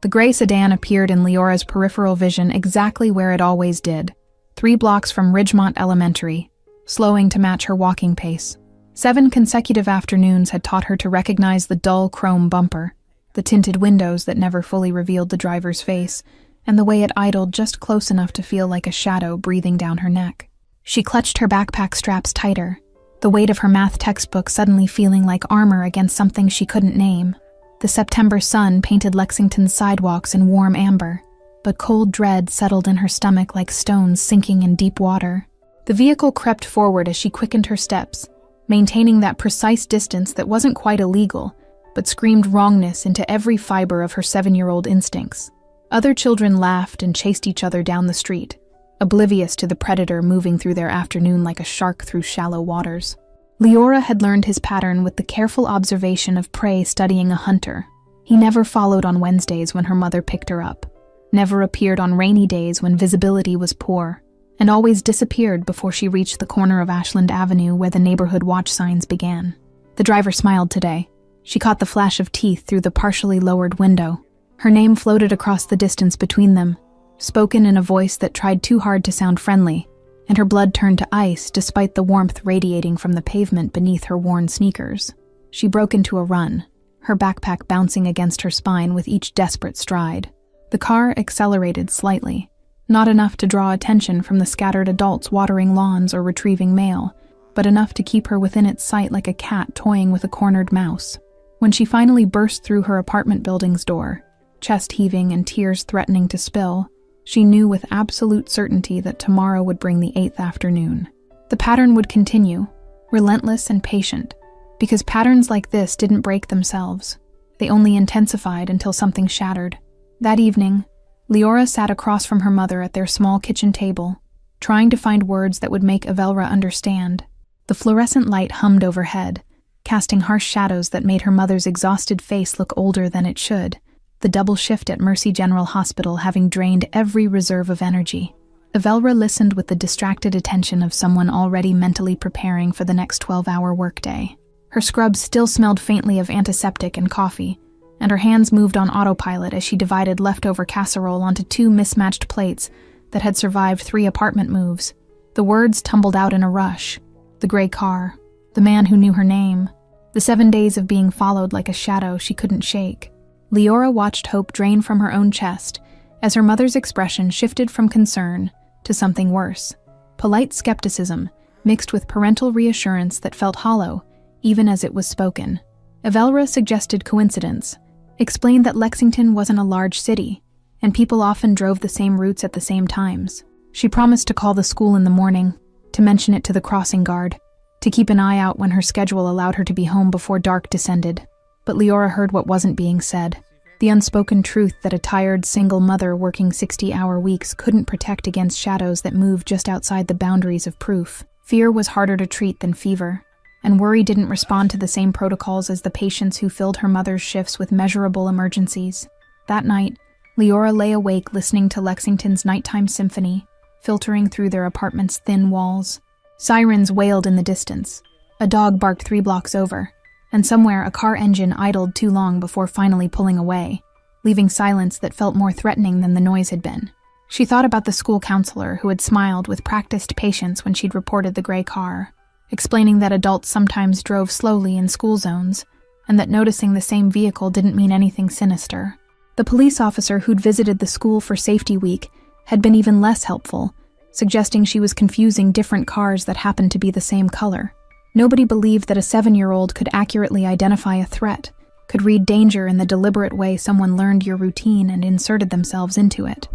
The gray sedan appeared in Leora's peripheral vision exactly where it always did, 3 blocks from Ridgemont Elementary, slowing to match her walking pace. 7 consecutive afternoons had taught her to recognize the dull chrome bumper, the tinted windows that never fully revealed the driver's face, and the way it idled just close enough to feel like a shadow breathing down her neck. She clutched her backpack straps tighter, the weight of her math textbook suddenly feeling like armor against something she couldn't name. The September sun painted Lexington's sidewalks in warm amber, but cold dread settled in her stomach like stones sinking in deep water. The vehicle crept forward as she quickened her steps, maintaining that precise distance that wasn't quite illegal, but screamed wrongness into every fiber of her 7-year-old instincts. Other children laughed and chased each other down the street, oblivious to the predator moving through their afternoon like a shark through shallow waters. Leora had learned his pattern with the careful observation of prey studying a hunter. He never followed on Wednesdays when her mother picked her up, never appeared on rainy days when visibility was poor, and always disappeared before she reached the corner of Ashland Avenue where the neighborhood watch signs began. The driver smiled today. She caught the flash of teeth through the partially lowered window. Her name floated across the distance between them, spoken in a voice that tried too hard to sound friendly, and her blood turned to ice despite the warmth radiating from the pavement beneath her worn sneakers. She broke into a run, her backpack bouncing against her spine with each desperate stride. The car accelerated slightly, not enough to draw attention from the scattered adults watering lawns or retrieving mail, but enough to keep her within its sight like a cat toying with a cornered mouse. When she finally burst through her apartment building's door, chest heaving and tears threatening to spill, she knew with absolute certainty that tomorrow would bring the 8th afternoon. The pattern would continue, relentless and patient, because patterns like this didn't break themselves. They only intensified until something shattered. That evening, Leora sat across from her mother at their small kitchen table, trying to find words that would make Avelra understand. The fluorescent light hummed overhead, casting harsh shadows that made her mother's exhausted face look older than it should, the double shift at Mercy General Hospital having drained every reserve of energy. Avelra listened with the distracted attention of someone already mentally preparing for the next 12-hour workday. Her scrubs still smelled faintly of antiseptic and coffee, and her hands moved on autopilot as she divided leftover casserole onto 2 mismatched plates that had survived 3 apartment moves. The words tumbled out in a rush. The gray car, the man who knew her name, the 7 days of being followed like a shadow she couldn't shake. Leora watched hope drain from her own chest as her mother's expression shifted from concern to something worse. Polite skepticism mixed with parental reassurance that felt hollow, even as it was spoken. Avelra suggested coincidence, explained that Lexington wasn't a large city, and people often drove the same routes at the same times. She promised to call the school in the morning, to mention it to the crossing guard, to keep an eye out when her schedule allowed her to be home before dark descended. But Leora heard what wasn't being said. The unspoken truth that a tired single mother working 60-hour weeks couldn't protect against shadows that moved just outside the boundaries of proof. Fear was harder to treat than fever, and worry didn't respond to the same protocols as the patients who filled her mother's shifts with measurable emergencies. That night, Leora lay awake listening to Lexington's nighttime symphony, filtering through their apartment's thin walls. Sirens wailed in the distance. A dog barked 3 blocks over, and somewhere a car engine idled too long before finally pulling away, leaving silence that felt more threatening than the noise had been. She thought about the school counselor who had smiled with practiced patience when she'd reported the gray car, explaining that adults sometimes drove slowly in school zones, and that noticing the same vehicle didn't mean anything sinister. The police officer who'd visited the school for safety week had been even less helpful, suggesting she was confusing different cars that happened to be the same color. Nobody believed that a 7-year-old could accurately identify a threat, could read danger in the deliberate way someone learned your routine and inserted themselves into it.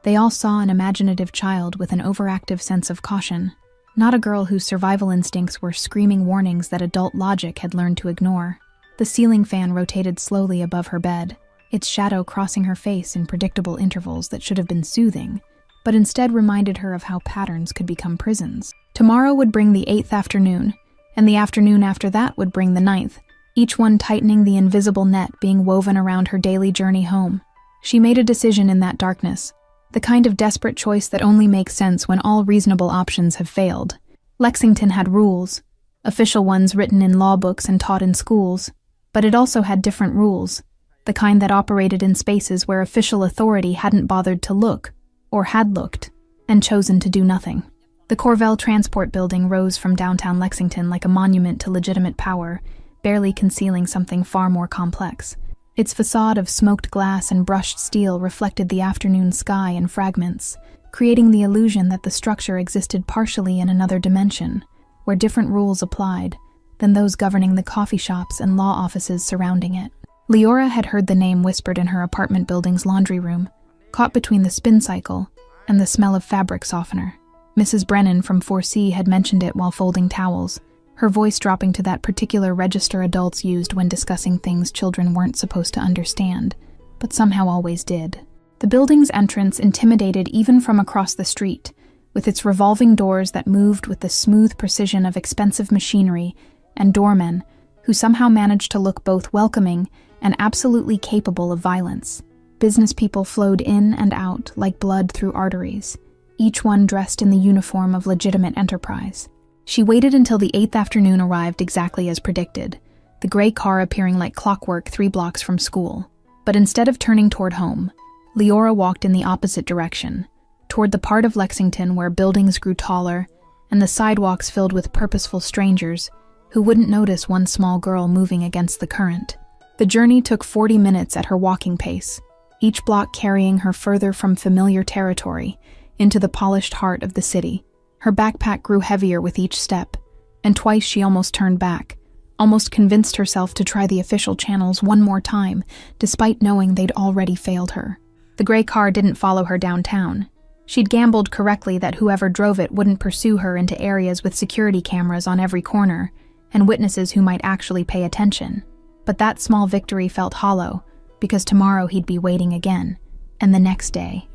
They all saw an imaginative child with an overactive sense of caution, not a girl whose survival instincts were screaming warnings that adult logic had learned to ignore. The ceiling fan rotated slowly above her bed, its shadow crossing her face in predictable intervals that should have been soothing, but instead reminded her of how patterns could become prisons. Tomorrow would bring the 8th afternoon, and the afternoon after that would bring the 9th, each one tightening the invisible net being woven around her daily journey home. She made a decision in that darkness, the kind of desperate choice that only makes sense when all reasonable options have failed. Lexington had rules, official ones written in law books and taught in schools, but it also had different rules, the kind that operated in spaces where official authority hadn't bothered to look, or had looked, and chosen to do nothing. The Corvell Transport Building rose from downtown Lexington like a monument to legitimate power, barely concealing something far more complex. Its facade of smoked glass and brushed steel reflected the afternoon sky in fragments, creating the illusion that the structure existed partially in another dimension, where different rules applied than those governing the coffee shops and law offices surrounding it. Leora had heard the name whispered in her apartment building's laundry room, caught between the spin cycle and the smell of fabric softener. Mrs. Brennan from 4C had mentioned it while folding towels, her voice dropping to that particular register adults used when discussing things children weren't supposed to understand, but somehow always did. The building's entrance intimidated even from across the street, with its revolving doors that moved with the smooth precision of expensive machinery and doormen who somehow managed to look both welcoming and absolutely capable of violence. Business people flowed in and out like blood through arteries, each one dressed in the uniform of legitimate enterprise. She waited until the 8th afternoon arrived exactly as predicted, the gray car appearing like clockwork 3 blocks from school. But instead of turning toward home, Leora walked in the opposite direction, toward the part of Lexington where buildings grew taller and the sidewalks filled with purposeful strangers who wouldn't notice one small girl moving against the current. The journey took 40 minutes at her walking pace, each block carrying her further from familiar territory into the polished heart of the city. Her backpack grew heavier with each step, and twice she almost turned back, almost convinced herself to try the official channels one more time, despite knowing they'd already failed her. The gray car didn't follow her downtown. She'd gambled correctly that whoever drove it wouldn't pursue her into areas with security cameras on every corner, and witnesses who might actually pay attention. But that small victory felt hollow, because tomorrow he'd be waiting again, and the next day,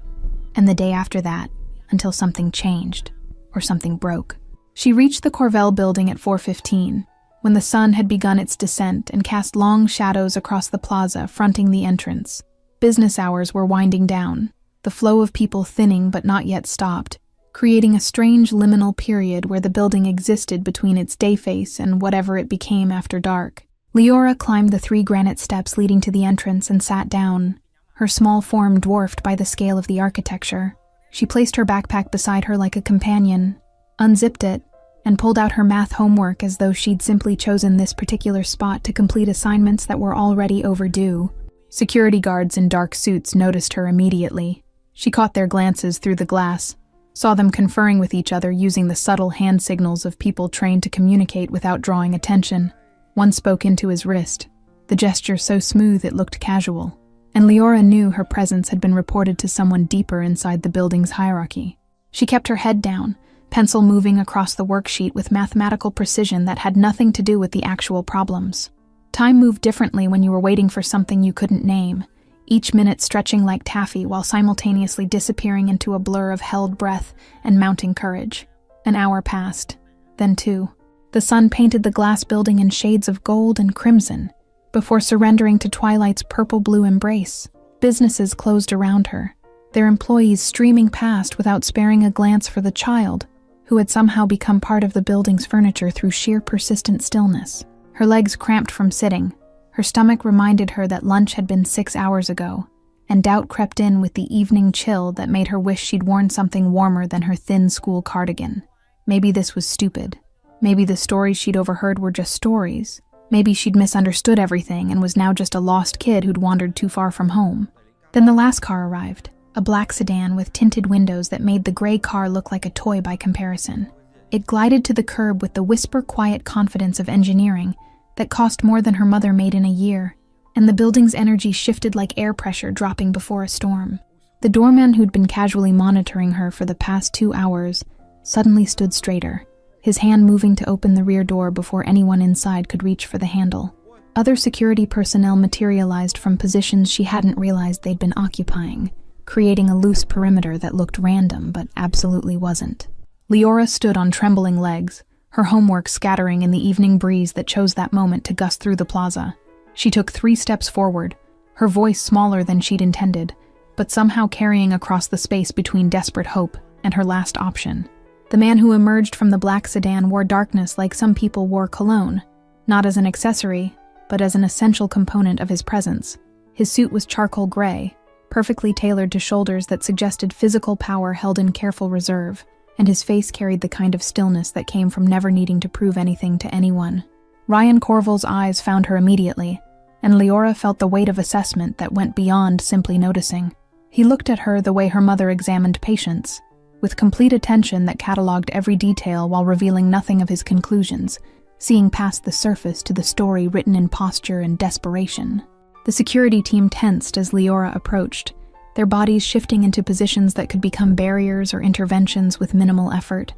and the day after that, until something changed. Or something broke. She reached the Corvell building at 4:15, when the sun had begun its descent and cast long shadows across the plaza fronting the entrance. Business hours were winding down, the flow of people thinning but not yet stopped, creating a strange liminal period where the building existed between its day face and whatever it became after dark. Leora climbed the 3 granite steps leading to the entrance and sat down, her small form dwarfed by the scale of the architecture. She placed her backpack beside her like a companion, unzipped it, and pulled out her math homework as though she'd simply chosen this particular spot to complete assignments that were already overdue. Security guards in dark suits noticed her immediately. She caught their glances through the glass, saw them conferring with each other using the subtle hand signals of people trained to communicate without drawing attention. One spoke into his wrist, the gesture so smooth it looked casual. And Leora knew her presence had been reported to someone deeper inside the building's hierarchy. She kept her head down, pencil moving across the worksheet with mathematical precision that had nothing to do with the actual problems. Time moved differently when you were waiting for something you couldn't name, each minute stretching like taffy while simultaneously disappearing into a blur of held breath and mounting courage. An hour passed, then 2. The sun painted the glass building in shades of gold and crimson, before surrendering to twilight's purple-blue embrace. Businesses closed around her, their employees streaming past without sparing a glance for the child, who had somehow become part of the building's furniture through sheer persistent stillness. Her legs cramped from sitting, her stomach reminded her that lunch had been 6 hours ago, and doubt crept in with the evening chill that made her wish she'd worn something warmer than her thin school cardigan. Maybe this was stupid. Maybe the stories she'd overheard were just stories. Maybe she'd misunderstood everything and was now just a lost kid who'd wandered too far from home. Then the last car arrived, a black sedan with tinted windows that made the gray car look like a toy by comparison. It glided to the curb with the whisper-quiet confidence of engineering that cost more than her mother made in a year, and the building's energy shifted like air pressure dropping before a storm. The doorman who'd been casually monitoring her for the past 2 hours suddenly stood straighter, his hand moving to open the rear door before anyone inside could reach for the handle. Other security personnel materialized from positions she hadn't realized they'd been occupying, creating a loose perimeter that looked random but absolutely wasn't. Leora stood on trembling legs, her homework scattering in the evening breeze that chose that moment to gust through the plaza. She took 3 steps forward, her voice smaller than she'd intended, but somehow carrying across the space between desperate hope and her last option. The man who emerged from the black sedan wore darkness like some people wore cologne, not as an accessory, but as an essential component of his presence. His suit was charcoal gray, perfectly tailored to shoulders that suggested physical power held in careful reserve, and his face carried the kind of stillness that came from never needing to prove anything to anyone. Ryan Corville's eyes found her immediately, and Leora felt the weight of assessment that went beyond simply noticing. He looked at her the way her mother examined patients, with complete attention that catalogued every detail while revealing nothing of his conclusions, seeing past the surface to the story written in posture and desperation. The security team tensed as Leora approached, their bodies shifting into positions that could become barriers or interventions with minimal effort.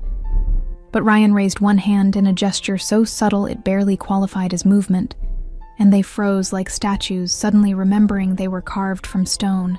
But Ryan raised one hand in a gesture so subtle it barely qualified as movement, and they froze like statues, suddenly remembering they were carved from stone,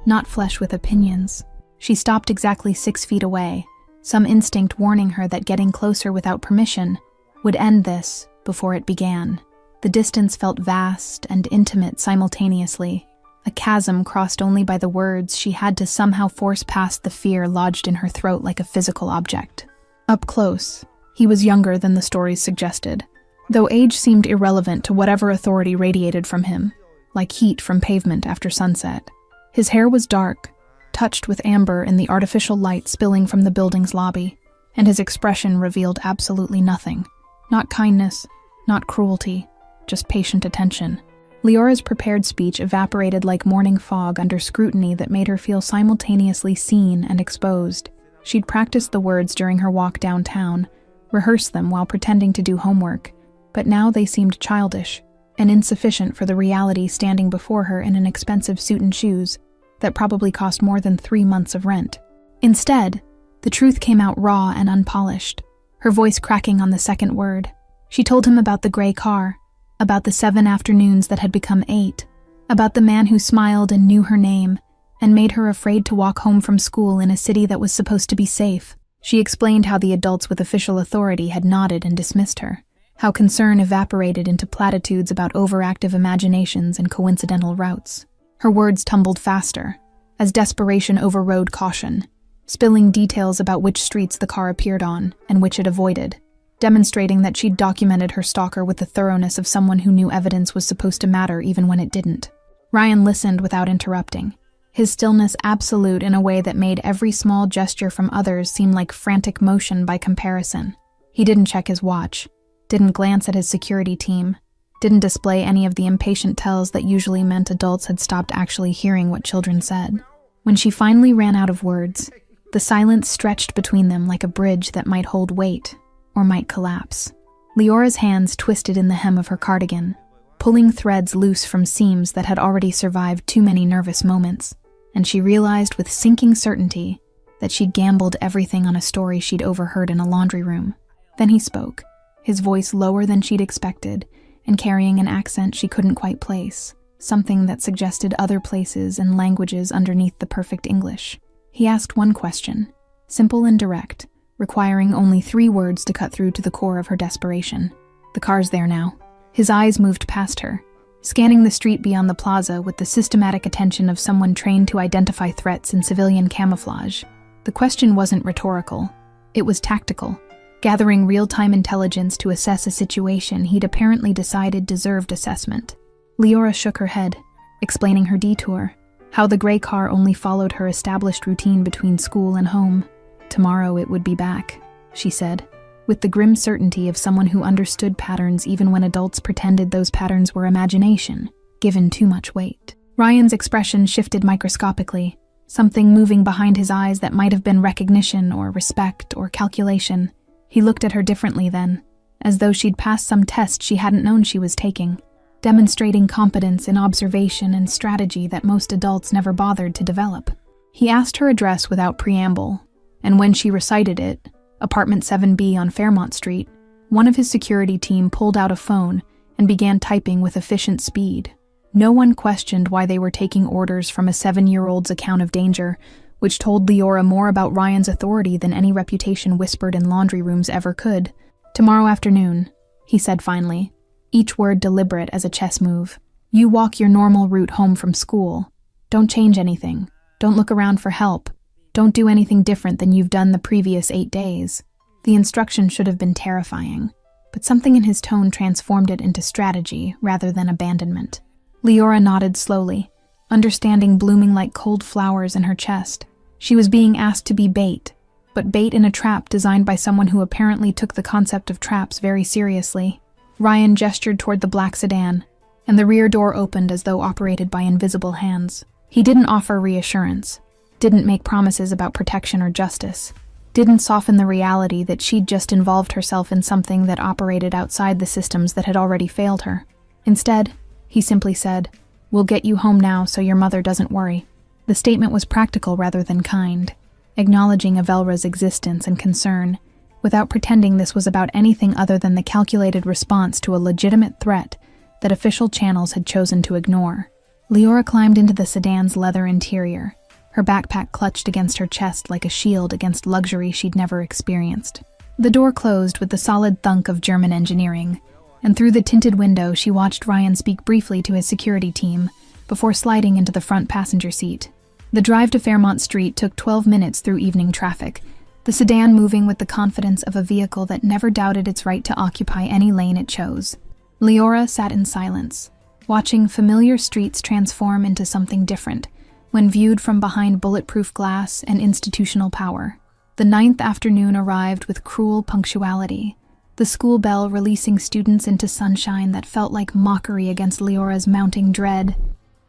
not flesh with opinions. She stopped exactly 6 feet away, some instinct warning her that getting closer without permission would end this before it began. The distance felt vast and intimate simultaneously, a chasm crossed only by the words she had to somehow force past the fear lodged in her throat like a physical object. Up close, he was younger than the stories suggested, though age seemed irrelevant to whatever authority radiated from him, like heat from pavement after sunset. His hair was dark, touched with amber in the artificial light spilling from the building's lobby, and his expression revealed absolutely nothing. Not kindness, not cruelty, just patient attention. Leora's prepared speech evaporated like morning fog under scrutiny that made her feel simultaneously seen and exposed. She'd practiced the words during her walk downtown, rehearsed them while pretending to do homework, but now they seemed childish and insufficient for the reality standing before her in an expensive suit and shoes that probably cost more than 3 months of rent. Instead, the truth came out raw and unpolished, her voice cracking on the second word. She told him about the gray car, about the 7 afternoons that had become 8, about the man who smiled and knew her name, and made her afraid to walk home from school in a city that was supposed to be safe. She explained how the adults with official authority had nodded and dismissed her, how concern evaporated into platitudes about overactive imaginations and coincidental routes. Her words tumbled faster, as desperation overrode caution, spilling details about which streets the car appeared on and which it avoided, demonstrating that she'd documented her stalker with the thoroughness of someone who knew evidence was supposed to matter even when it didn't. Ryan listened without interrupting, his stillness absolute in a way that made every small gesture from others seem like frantic motion by comparison. He didn't check his watch, didn't glance at his security team, didn't display any of the impatient tells that usually meant adults had stopped actually hearing what children said. When she finally ran out of words, the silence stretched between them like a bridge that might hold weight or might collapse. Leora's hands twisted in the hem of her cardigan, pulling threads loose from seams that had already survived too many nervous moments, and she realized with sinking certainty that she'd gambled everything on a story she'd overheard in a laundry room. Then he spoke, his voice lower than she'd expected, and carrying an accent she couldn't quite place, something that suggested other places and languages underneath the perfect English. He asked one question, simple and direct, requiring only 3 words to cut through to the core of her desperation. The car's there now. His eyes moved past her, scanning the street beyond the plaza with the systematic attention of someone trained to identify threats in civilian camouflage. The question wasn't rhetorical. It was tactical, gathering real-time intelligence to assess a situation he'd apparently decided deserved assessment. Leora shook her head, explaining her detour, how the gray car only followed her established routine between school and home. Tomorrow it would be back, she said, with the grim certainty of someone who understood patterns even when adults pretended those patterns were imagination, given too much weight. Ryan's expression shifted microscopically, something moving behind his eyes that might have been recognition or respect or calculation. He looked at her differently then, as though she'd passed some test she hadn't known she was taking, demonstrating competence in observation and strategy that most adults never bothered to develop. He asked her address without preamble, and when she recited it, apartment 7B on Fairmont Street, one of his security team pulled out a phone and began typing with efficient speed. No one questioned why they were taking orders from a 7-year-old's account of danger, which told Leora more about Ryan's authority than any reputation whispered in laundry rooms ever could. "Tomorrow afternoon," he said finally, each word deliberate as a chess move. "You walk your normal route home from school. Don't change anything. Don't look around for help. Don't do anything different than you've done the previous 8 days." The instruction should have been terrifying, but something in his tone transformed it into strategy rather than abandonment. Leora nodded slowly, understanding blooming like cold flowers in her chest. She was being asked to be bait, but bait in a trap designed by someone who apparently took the concept of traps very seriously. Ryan gestured toward the black sedan, and the rear door opened as though operated by invisible hands. He didn't offer reassurance, didn't make promises about protection or justice, didn't soften the reality that she'd just involved herself in something that operated outside the systems that had already failed her. Instead, he simply said, "We'll get you home now so your mother doesn't worry." The statement was practical rather than kind, acknowledging Avelra's existence and concern, without pretending this was about anything other than the calculated response to a legitimate threat that official channels had chosen to ignore. Leora climbed into the sedan's leather interior, her backpack clutched against her chest like a shield against luxury she'd never experienced. The door closed with the solid thunk of German engineering, and through the tinted window she watched Ryan speak briefly to his security team before sliding into the front passenger seat. The drive to Fairmont Street took 12 minutes through evening traffic, the sedan moving with the confidence of a vehicle that never doubted its right to occupy any lane it chose. Leora sat in silence, watching familiar streets transform into something different when viewed from behind bulletproof glass and institutional power. The 9th afternoon arrived with cruel punctuality, the school bell releasing students into sunshine that felt like mockery against Leora's mounting dread.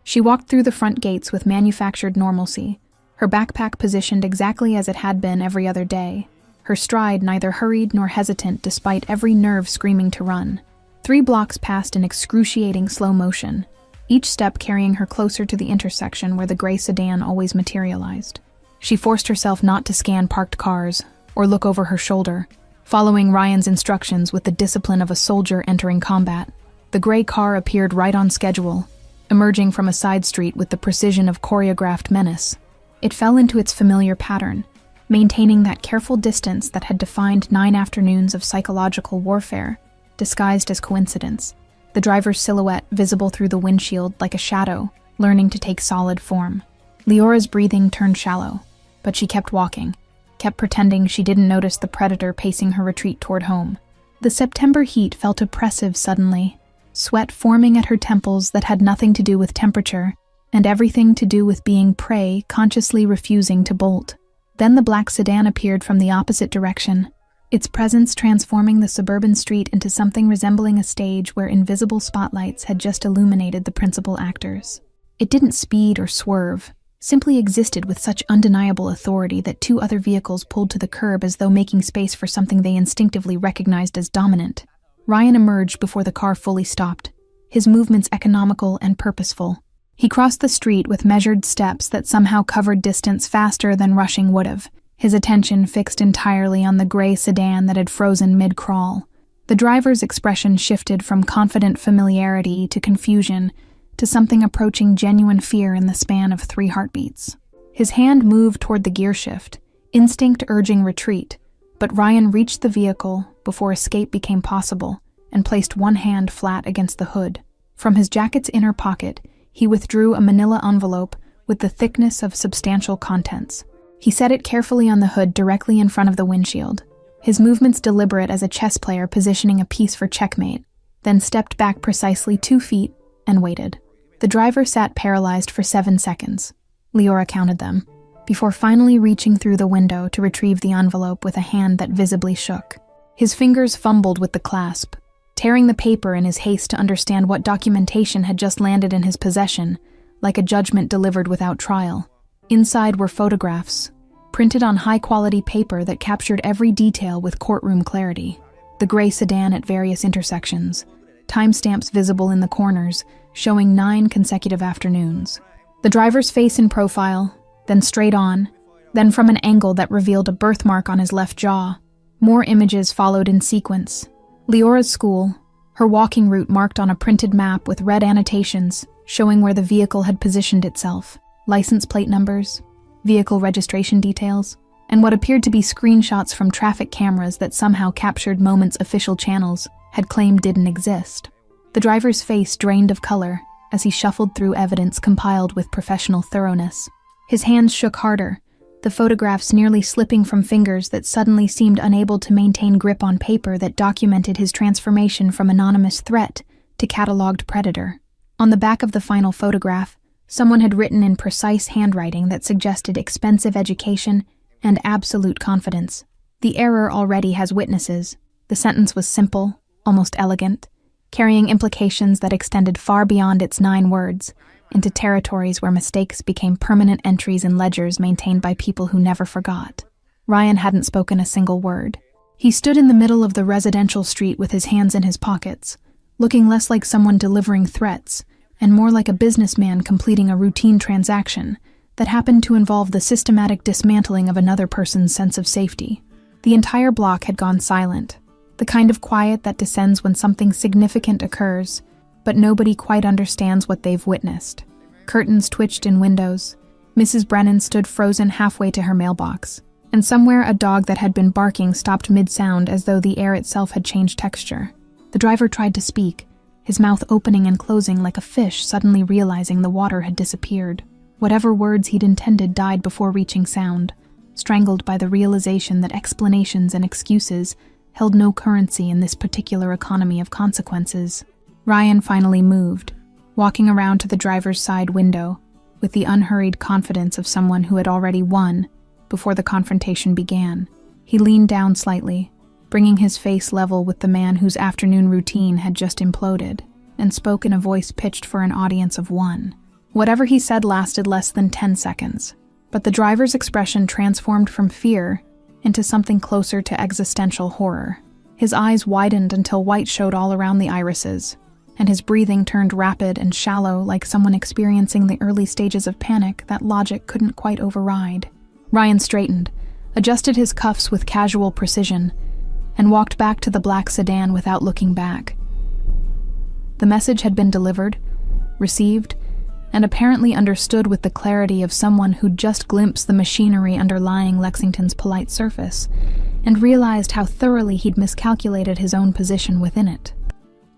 She walked through the front gates with manufactured normalcy, her backpack positioned exactly as it had been every other day, her stride neither hurried nor hesitant despite every nerve screaming to run. 3 blocks passed in excruciating slow motion, each step carrying her closer to the intersection where the gray sedan always materialized. She forced herself not to scan parked cars or look over her shoulder, following Ryan's instructions with the discipline of a soldier entering combat. The gray car appeared right on schedule, emerging from a side street with the precision of choreographed menace. It fell into its familiar pattern, maintaining that careful distance that had defined 9 afternoons of psychological warfare, disguised as coincidence. The driver's silhouette visible through the windshield like a shadow, learning to take solid form. Leora's breathing turned shallow, but she kept walking, kept pretending she didn't notice the predator pacing her retreat toward home. The September heat felt oppressive suddenly, sweat forming at her temples that had nothing to do with temperature, and everything to do with being prey consciously refusing to bolt. Then the black sedan appeared from the opposite direction, its presence transforming the suburban street into something resembling a stage where invisible spotlights had just illuminated the principal actors. It didn't speed or swerve, simply existed with such undeniable authority that 2 other vehicles pulled to the curb as though making space for something they instinctively recognized as dominant. Ryan emerged before the car fully stopped, his movements economical and purposeful. He crossed the street with measured steps that somehow covered distance faster than rushing would have, his attention fixed entirely on the gray sedan that had frozen mid-crawl. The driver's expression shifted from confident familiarity to confusion to something approaching genuine fear in the span of 3 heartbeats. His hand moved toward the gear shift, instinct urging retreat, but Ryan reached the vehicle before escape became possible and placed one hand flat against the hood. From his jacket's inner pocket, he withdrew a manila envelope with the thickness of substantial contents. He set it carefully on the hood directly in front of the windshield, his movements deliberate as a chess player positioning a piece for checkmate, then stepped back precisely 2 feet and waited. The driver sat paralyzed for 7 seconds. Leora counted them, before finally reaching through the window to retrieve the envelope with a hand that visibly shook. His fingers fumbled with the clasp, tearing the paper in his haste to understand what documentation had just landed in his possession, like a judgment delivered without trial. Inside were photographs, printed on high-quality paper that captured every detail with courtroom clarity. The gray sedan at various intersections, timestamps visible in the corners, showing 9 consecutive afternoons. The driver's face in profile, then straight on, then from an angle that revealed a birthmark on his left jaw. More images followed in sequence. Leora's school, her walking route marked on a printed map with red annotations showing where the vehicle had positioned itself, license plate numbers, vehicle registration details, and what appeared to be screenshots from traffic cameras that somehow captured moments official channels had claimed didn't exist. The driver's face drained of color as he shuffled through evidence compiled with professional thoroughness. His hands shook harder, the photographs nearly slipping from fingers that suddenly seemed unable to maintain grip on paper that documented his transformation from anonymous threat to catalogued predator. On the back of the final photograph, someone had written in precise handwriting that suggested expensive education and absolute confidence. The error already has witnesses. The sentence was simple, almost elegant, carrying implications that extended far beyond its 9 words, into territories where mistakes became permanent entries in ledgers maintained by people who never forgot. Ryan hadn't spoken a single word. He stood in the middle of the residential street with his hands in his pockets, looking less like someone delivering threats and more like a businessman completing a routine transaction that happened to involve the systematic dismantling of another person's sense of safety. The entire block had gone silent, the kind of quiet that descends when something significant occurs, but nobody quite understands what they've witnessed. Curtains twitched in windows. Mrs. Brennan stood frozen halfway to her mailbox, and somewhere a dog that had been barking stopped mid-sound as though the air itself had changed texture. The driver tried to speak, his mouth opening and closing like a fish suddenly realizing the water had disappeared. Whatever words he'd intended died before reaching sound, strangled by the realization that explanations and excuses held no currency in this particular economy of consequences. Ryan finally moved, walking around to the driver's side window with the unhurried confidence of someone who had already won before the confrontation began. He leaned down slightly, bringing his face level with the man whose afternoon routine had just imploded, and spoke in a voice pitched for an audience of 1. Whatever he said lasted less than 10 seconds, but the driver's expression transformed from fear into something closer to existential horror. His eyes widened until white showed all around the irises, and his breathing turned rapid and shallow like someone experiencing the early stages of panic that logic couldn't quite override. Ryan straightened, adjusted his cuffs with casual precision, and walked back to the black sedan without looking back. The message had been delivered, received, and apparently understood with the clarity of someone who'd just glimpsed the machinery underlying Lexington's polite surface and realized how thoroughly he'd miscalculated his own position within it.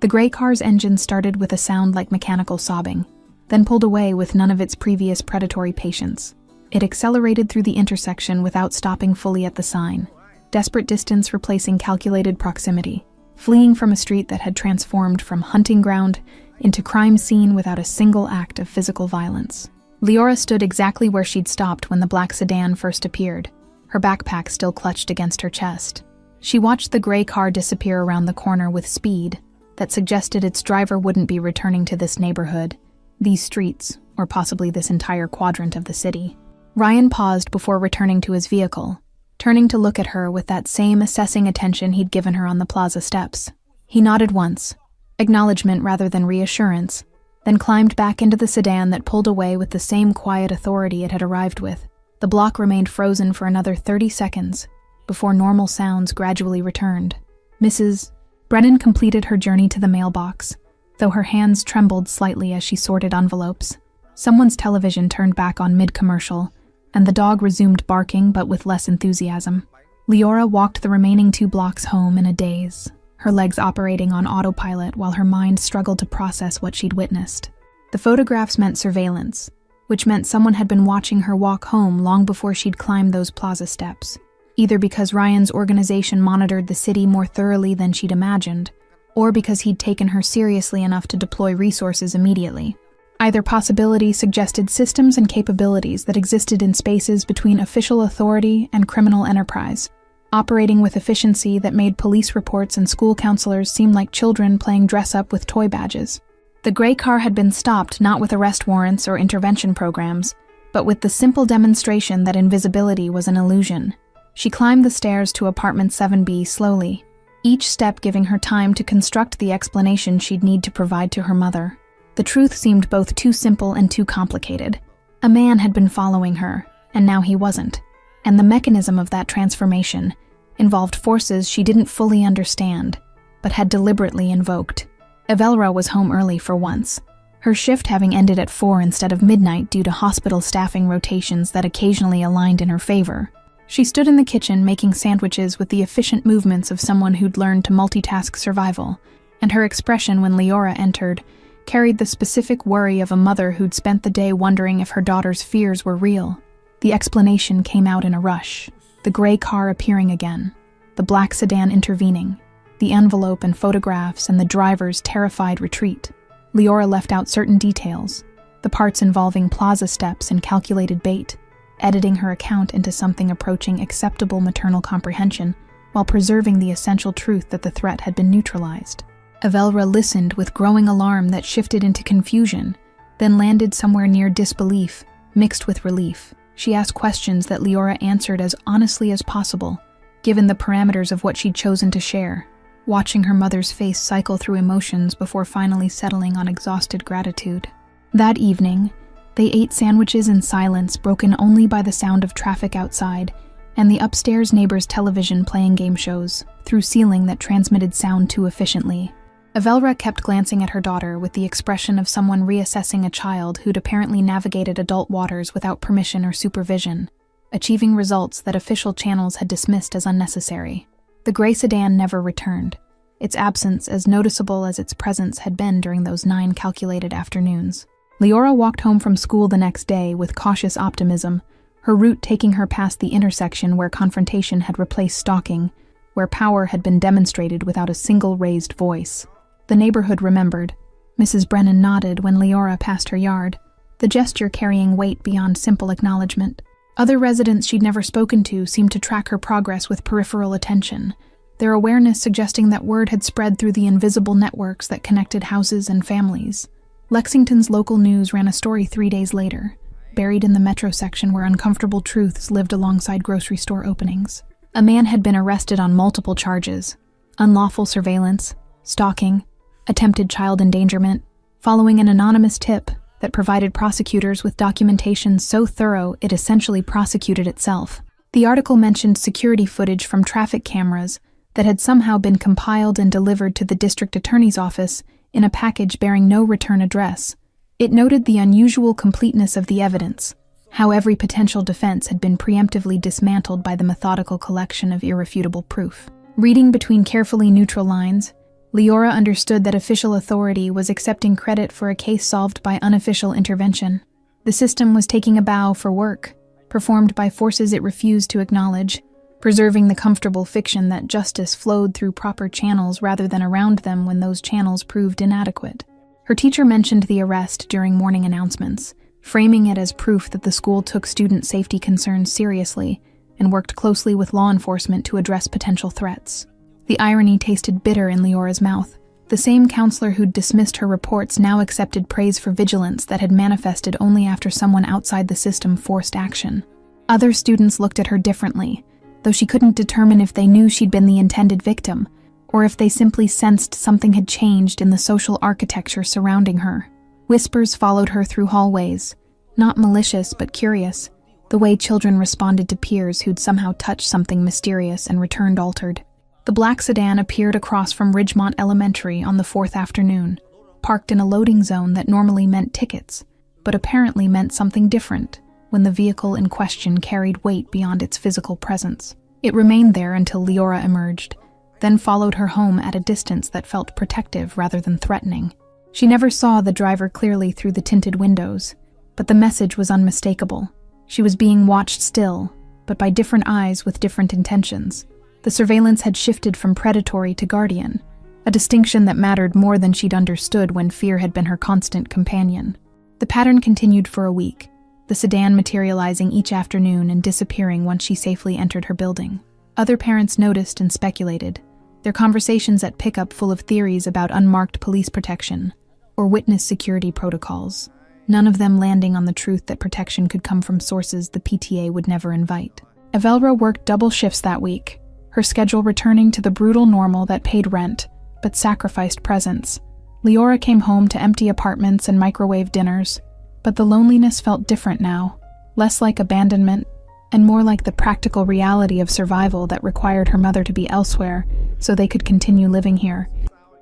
The gray car's engine started with a sound like mechanical sobbing, then pulled away with none of its previous predatory patience. It accelerated through the intersection without stopping fully at the sign, desperate distance replacing calculated proximity, fleeing from a street that had transformed from hunting ground into crime scene without a single act of physical violence. Leora stood exactly where she'd stopped when the black sedan first appeared, her backpack still clutched against her chest. She watched the gray car disappear around the corner with speed that suggested its driver wouldn't be returning to this neighborhood, these streets, or possibly this entire quadrant of the city. Ryan paused before returning to his vehicle, turning to look at her with that same assessing attention he'd given her on the plaza steps. He nodded once, acknowledgement rather than reassurance, then climbed back into the sedan that pulled away with the same quiet authority it had arrived with. The block remained frozen for another 30 seconds before normal sounds gradually returned. Mrs. Brennan completed her journey to the mailbox, though her hands trembled slightly as she sorted envelopes. Someone's television turned back on mid-commercial, and the dog resumed barking but with less enthusiasm. Leora walked the remaining 2 blocks home in a daze, her legs operating on autopilot while her mind struggled to process what she'd witnessed. The photographs meant surveillance, which meant someone had been watching her walk home long before she'd climbed those plaza steps, either because Ryan's organization monitored the city more thoroughly than she'd imagined, or because he'd taken her seriously enough to deploy resources immediately. Either possibility suggested systems and capabilities that existed in spaces between official authority and criminal enterprise, operating with efficiency that made police reports and school counselors seem like children playing dress-up with toy badges. The gray car had been stopped not with arrest warrants or intervention programs, but with the simple demonstration that invisibility was an illusion. She climbed the stairs to apartment 7B slowly, each step giving her time to construct the explanation she'd need to provide to her mother. The truth seemed both too simple and too complicated. A man had been following her, and now he wasn't, and the mechanism of that transformation involved forces she didn't fully understand, but had deliberately invoked. Evelra was home early for once, her shift having ended at 4 instead of midnight due to hospital staffing rotations that occasionally aligned in her favor. She stood in the kitchen making sandwiches with the efficient movements of someone who'd learned to multitask survival, and her expression when Leora entered carried the specific worry of a mother who'd spent the day wondering if her daughter's fears were real. The explanation came out in a rush, the gray car appearing again, the black sedan intervening, the envelope and photographs and the driver's terrified retreat. Leora left out certain details, the parts involving plaza steps and calculated bait, editing her account into something approaching acceptable maternal comprehension while preserving the essential truth that the threat had been neutralized. Avelra listened with growing alarm that shifted into confusion, then landed somewhere near disbelief, mixed with relief. She asked questions that Leora answered as honestly as possible, given the parameters of what she'd chosen to share, watching her mother's face cycle through emotions before finally settling on exhausted gratitude. That evening, they ate sandwiches in silence, broken only by the sound of traffic outside and the upstairs neighbor's television playing game shows through ceiling that transmitted sound too efficiently. Avelra kept glancing at her daughter with the expression of someone reassessing a child who'd apparently navigated adult waters without permission or supervision, achieving results that official channels had dismissed as unnecessary. The gray sedan never returned, its absence as noticeable as its presence had been during those 9 calculated afternoons. Leora walked home from school the next day with cautious optimism, her route taking her past the intersection where confrontation had replaced stalking, where power had been demonstrated without a single raised voice. The neighborhood remembered. Mrs. Brennan nodded when Leora passed her yard, the gesture carrying weight beyond simple acknowledgement. Other residents she'd never spoken to seemed to track her progress with peripheral attention, their awareness suggesting that word had spread through the invisible networks that connected houses and families. Lexington's local news ran a story 3 days later, buried in the metro section where uncomfortable truths lived alongside grocery store openings. A man had been arrested on multiple charges: unlawful surveillance, stalking, attempted child endangerment, following an anonymous tip that provided prosecutors with documentation so thorough it essentially prosecuted itself. The article mentioned security footage from traffic cameras that had somehow been compiled and delivered to the district attorney's office in a package bearing no return address. It noted the unusual completeness of the evidence, how every potential defense had been preemptively dismantled by the methodical collection of irrefutable proof. Reading between carefully neutral lines, Leora understood that official authority was accepting credit for a case solved by unofficial intervention. The system was taking a bow for work, performed by forces it refused to acknowledge, preserving the comfortable fiction that justice flowed through proper channels rather than around them when those channels proved inadequate. Her teacher mentioned the arrest during morning announcements, framing it as proof that the school took student safety concerns seriously and worked closely with law enforcement to address potential threats. The irony tasted bitter in Leora's mouth. The same counselor who'd dismissed her reports now accepted praise for vigilance that had manifested only after someone outside the system forced action. Other students looked at her differently, though she couldn't determine if they knew she'd been the intended victim, or if they simply sensed something had changed in the social architecture surrounding her. Whispers followed her through hallways, not malicious but curious, the way children responded to peers who'd somehow touched something mysterious and returned altered. The black sedan appeared across from Ridgemont Elementary on the 4th afternoon, parked in a loading zone that normally meant tickets, but apparently meant something different when the vehicle in question carried weight beyond its physical presence. It remained there until Leora emerged, then followed her home at a distance that felt protective rather than threatening. She never saw the driver clearly through the tinted windows, but the message was unmistakable. She was being watched still, but by different eyes with different intentions. The surveillance had shifted from predatory to guardian, a distinction that mattered more than she'd understood when fear had been her constant companion. The pattern continued for a week, the sedan materializing each afternoon and disappearing once she safely entered her building. Other parents noticed and speculated, their conversations at pickup full of theories about unmarked police protection or witness security protocols, none of them landing on the truth that protection could come from sources the PTA would never invite. Avelra worked double shifts that week, her schedule returning to the brutal normal that paid rent, but sacrificed presence. Leora came home to empty apartments and microwave dinners, but the loneliness felt different now, less like abandonment, and more like the practical reality of survival that required her mother to be elsewhere so they could continue living here.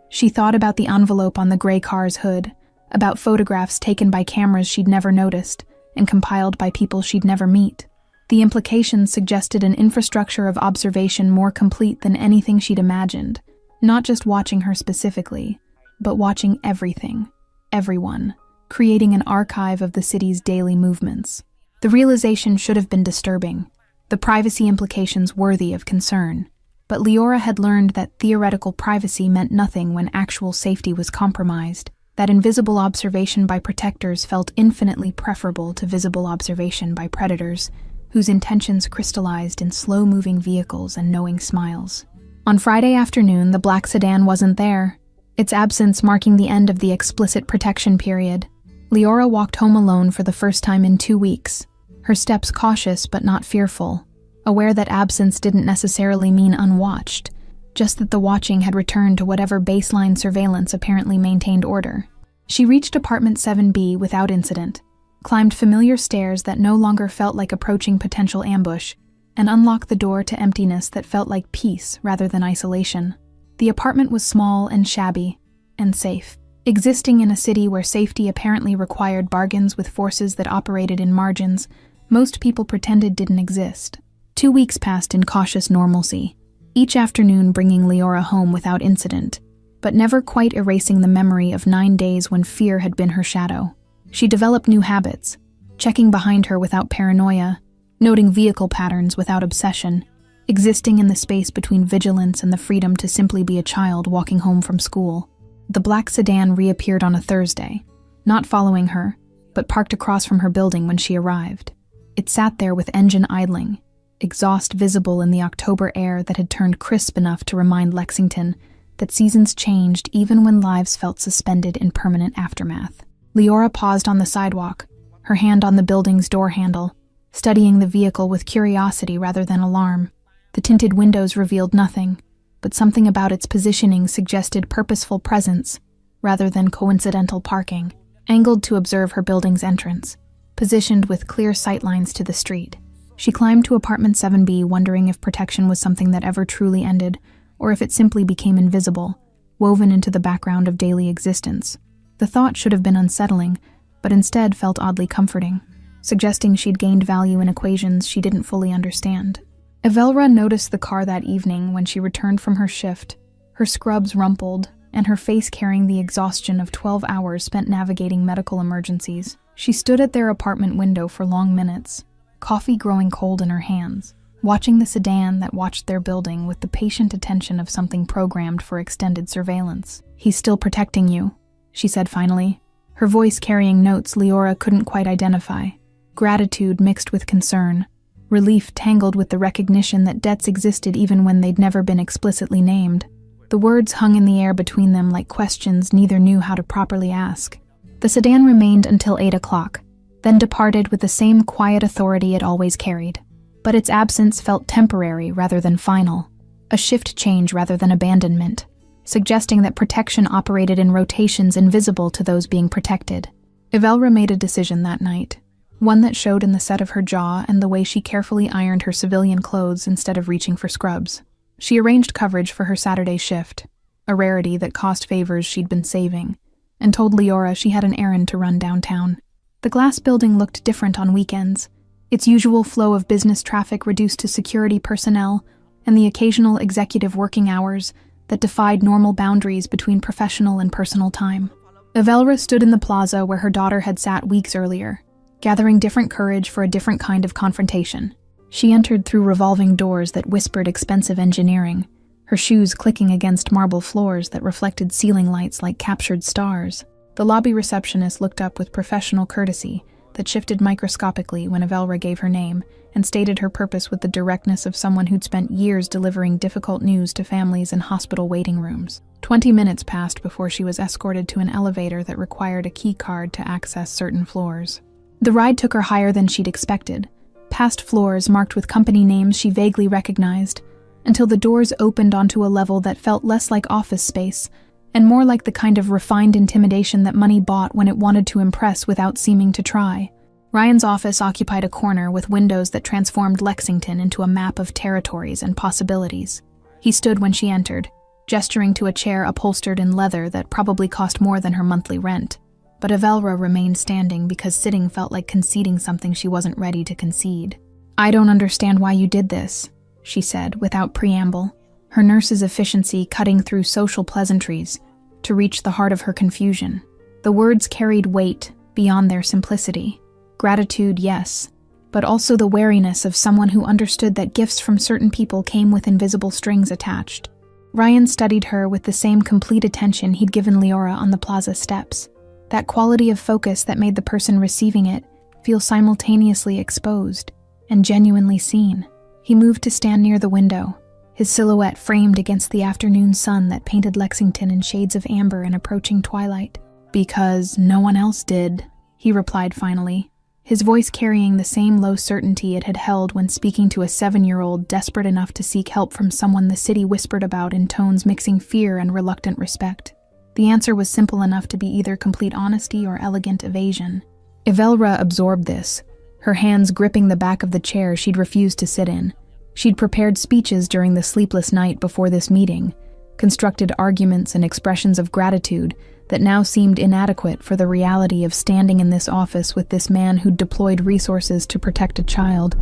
She thought about the envelope on the gray car's hood, about photographs taken by cameras she'd never noticed and compiled by people she'd never meet. The implications suggested an infrastructure of observation more complete than anything she'd imagined, not just watching her specifically, but watching everything, everyone, creating an archive of the city's daily movements. The realization should have been disturbing, the privacy implications worthy of concern, but Leora had learned that theoretical privacy meant nothing when actual safety was compromised. that invisible observation by protectors felt infinitely preferable to visible observation by predators, whose intentions crystallized in slow-moving vehicles and knowing smiles. On Friday afternoon, the black sedan wasn't there, its absence marking the end of the explicit protection period. Leora walked home alone for the first time in 2 weeks, her steps cautious but not fearful, aware that absence didn't necessarily mean unwatched, just that the watching had returned to whatever baseline surveillance apparently maintained order. She reached apartment 7B without incident, climbed familiar stairs that no longer felt like approaching potential ambush, and unlocked the door to emptiness that felt like peace rather than isolation. The apartment was small and shabby, and safe. Existing in a city where safety apparently required bargains with forces that operated in margins most people pretended didn't exist. 2 weeks passed in cautious normalcy, each afternoon bringing Leora home without incident, but never quite erasing the memory of 9 days when fear had been her shadow. She developed new habits, checking behind her without paranoia, noting vehicle patterns without obsession, existing in the space between vigilance and the freedom to simply be a child walking home from school. The black sedan reappeared on a Thursday, not following her, but parked across from her building when she arrived. It sat there with engine idling, exhaust visible in the October air that had turned crisp enough to remind Lexington that seasons changed even when lives felt suspended in permanent aftermath. Leora paused on the sidewalk, her hand on the building's door handle, studying the vehicle with curiosity rather than alarm. The tinted windows revealed nothing, but something about its positioning suggested purposeful presence rather than coincidental parking. Angled to observe her building's entrance, positioned with clear sightlines to the street, she climbed to apartment 7B, wondering if protection was something that ever truly ended, or if it simply became invisible, woven into the background of daily existence. The thought should have been unsettling, but instead felt oddly comforting, suggesting she'd gained value in equations she didn't fully understand. Evelra noticed the car that evening when she returned from her shift, her scrubs rumpled, and her face carrying the exhaustion of 12 hours spent navigating medical emergencies. She stood at their apartment window for long minutes, coffee growing cold in her hands, watching the sedan that watched their building with the patient attention of something programmed for extended surveillance. "He's still protecting you," she said finally, her voice carrying notes Leora couldn't quite identify. Gratitude mixed with concern, relief tangled with the recognition that debts existed even when they'd never been explicitly named. The words hung in the air between them like questions neither knew how to properly ask. The sedan remained until 8 o'clock, then departed with the same quiet authority it always carried. But its absence felt temporary rather than final, a shift change rather than abandonment, suggesting that protection operated in rotations invisible to those being protected. Evelra made a decision that night, one that showed in the set of her jaw and the way she carefully ironed her civilian clothes instead of reaching for scrubs. She arranged coverage for her Saturday shift, a rarity that cost favors she'd been saving, and told Leora she had an errand to run downtown. The glass building looked different on weekends, its usual flow of business traffic reduced to security personnel and the occasional executive working hours that defied normal boundaries between professional and personal time. Evelra stood in the plaza where her daughter had sat weeks earlier, gathering different courage for a different kind of confrontation. She entered through revolving doors that whispered expensive engineering, her shoes clicking against marble floors that reflected ceiling lights like captured stars. The lobby receptionist looked up with professional courtesy that shifted microscopically when Evelra gave her name and stated her purpose with the directness of someone who'd spent years delivering difficult news to families in hospital waiting rooms. 20 minutes passed before she was escorted to an elevator that required a key card to access certain floors. The ride took her higher than she'd expected, past floors marked with company names she vaguely recognized, until the doors opened onto a level that felt less like office space and more like the kind of refined intimidation that money bought when it wanted to impress without seeming to try. Ryan's office occupied a corner with windows that transformed Lexington into a map of territories and possibilities. He stood when she entered, gesturing to a chair upholstered in leather that probably cost more than her monthly rent. But Evelra remained standing because sitting felt like conceding something she wasn't ready to concede. "I don't understand why you did this," she said without preamble, her nurse's efficiency cutting through social pleasantries to reach the heart of her confusion. The words carried weight beyond their simplicity. Gratitude, yes, but also the wariness of someone who understood that gifts from certain people came with invisible strings attached. Ryan studied her with the same complete attention he'd given Leora on the plaza steps, that quality of focus that made the person receiving it feel simultaneously exposed and genuinely seen. He moved to stand near the window, his silhouette framed against the afternoon sun that painted Lexington in shades of amber and approaching twilight. "Because no one else did," he replied finally, his voice carrying the same low certainty it had held when speaking to a 7-year-old desperate enough to seek help from someone the city whispered about in tones mixing fear and reluctant respect. The answer was simple enough to be either complete honesty or elegant evasion. Evelra absorbed this, her hands gripping the back of the chair she'd refused to sit in. She'd prepared speeches during the sleepless night before this meeting, constructed arguments and expressions of gratitude that now seemed inadequate for the reality of standing in this office with this man who'd deployed resources to protect a child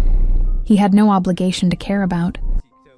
he had no obligation to care about.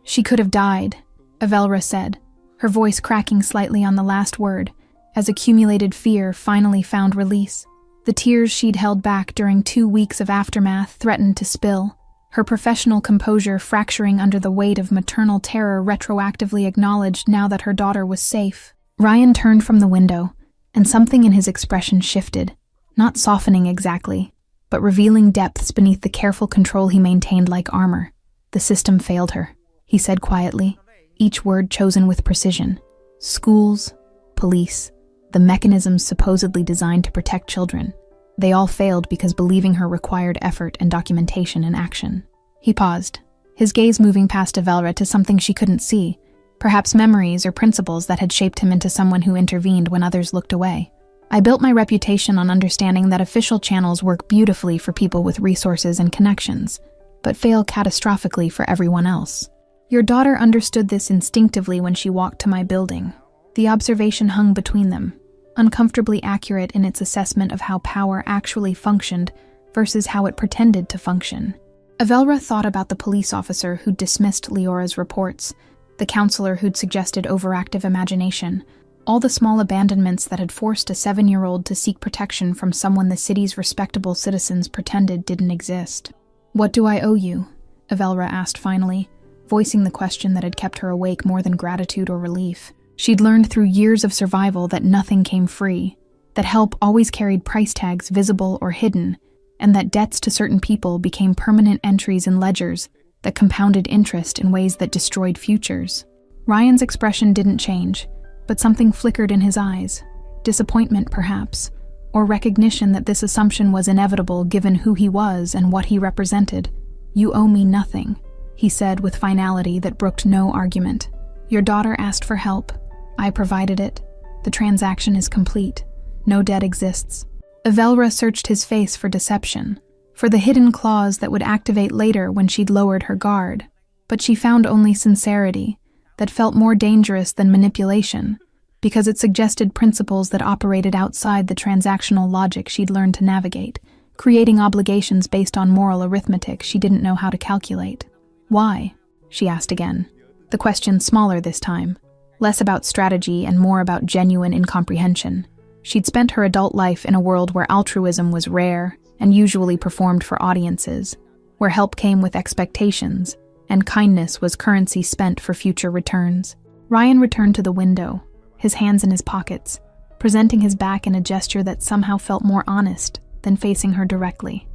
"She could have died," Evelra said, her voice cracking slightly on the last word, as accumulated fear finally found release. The tears she'd held back during 2 weeks of aftermath threatened to spill, her professional composure fracturing under the weight of maternal terror retroactively acknowledged now that her daughter was safe. Ryan turned from the window, and something in his expression shifted, not softening exactly, but revealing depths beneath the careful control he maintained like armor. "The system failed her," he said quietly, each word chosen with precision. "Schools, police, the mechanisms supposedly designed to protect children. They all failed because believing her required effort and documentation and action." He paused, his gaze moving past Evelra to something she couldn't see, perhaps memories or principles that had shaped him into someone who intervened when others looked away. "I built my reputation on understanding that official channels work beautifully for people with resources and connections, but fail catastrophically for everyone else. Your daughter understood this instinctively when she walked to my building." The observation hung between them, uncomfortably accurate in its assessment of how power actually functioned versus how it pretended to function. Evelra thought about the police officer who'd dismissed Leora's reports, the counselor who'd suggested overactive imagination, all the small abandonments that had forced a 7-year-old to seek protection from someone the city's respectable citizens pretended didn't exist. "What do I owe you?" Evelra asked finally, voicing the question that had kept her awake more than gratitude or relief. She'd learned through years of survival that nothing came free, that help always carried price tags visible or hidden, and that debts to certain people became permanent entries in ledgers that compounded interest in ways that destroyed futures. Ryan's expression didn't change, but something flickered in his eyes. Disappointment, perhaps, or recognition that this assumption was inevitable given who he was and what he represented. "You owe me nothing," he said with finality that brooked no argument. "Your daughter asked for help. I provided it. The transaction is complete. No debt exists." Evelra searched his face for deception, for the hidden clause that would activate later when she'd lowered her guard, but she found only sincerity that felt more dangerous than manipulation, because it suggested principles that operated outside the transactional logic she'd learned to navigate, creating obligations based on moral arithmetic she didn't know how to calculate. "Why?" she asked again, the question smaller this time, less about strategy and more about genuine incomprehension. She'd spent her adult life in a world where altruism was rare and usually performed for audiences, where help came with expectations, and kindness was currency spent for future returns. Ryan returned to the window, his hands in his pockets, presenting his back in a gesture that somehow felt more honest than facing her directly.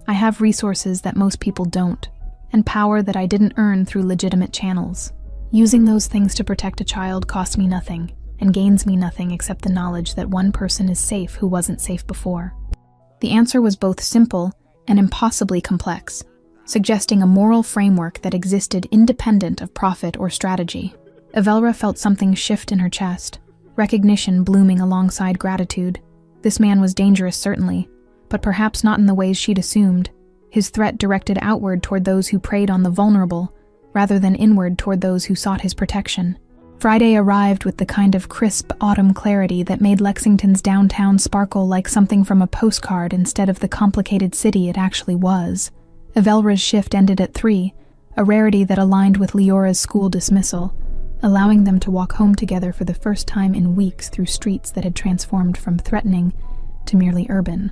"I have resources that most people don't, and power that I didn't earn through legitimate channels. Using those things to protect a child costs me nothing, and gains me nothing except the knowledge that one person is safe who wasn't safe before." The answer was both simple and impossibly complex, suggesting a moral framework that existed independent of profit or strategy. Evelra felt something shift in her chest, recognition blooming alongside gratitude. This man was dangerous, certainly, but perhaps not in the ways she'd assumed. His threat directed outward toward those who preyed on the vulnerable, rather than inward toward those who sought his protection. Friday arrived with the kind of crisp autumn clarity that made Lexington's downtown sparkle like something from a postcard instead of the complicated city it actually was. Evelra's shift ended at 3, a rarity that aligned with Leora's school dismissal, allowing them to walk home together for the first time in weeks through streets that had transformed from threatening to merely urban.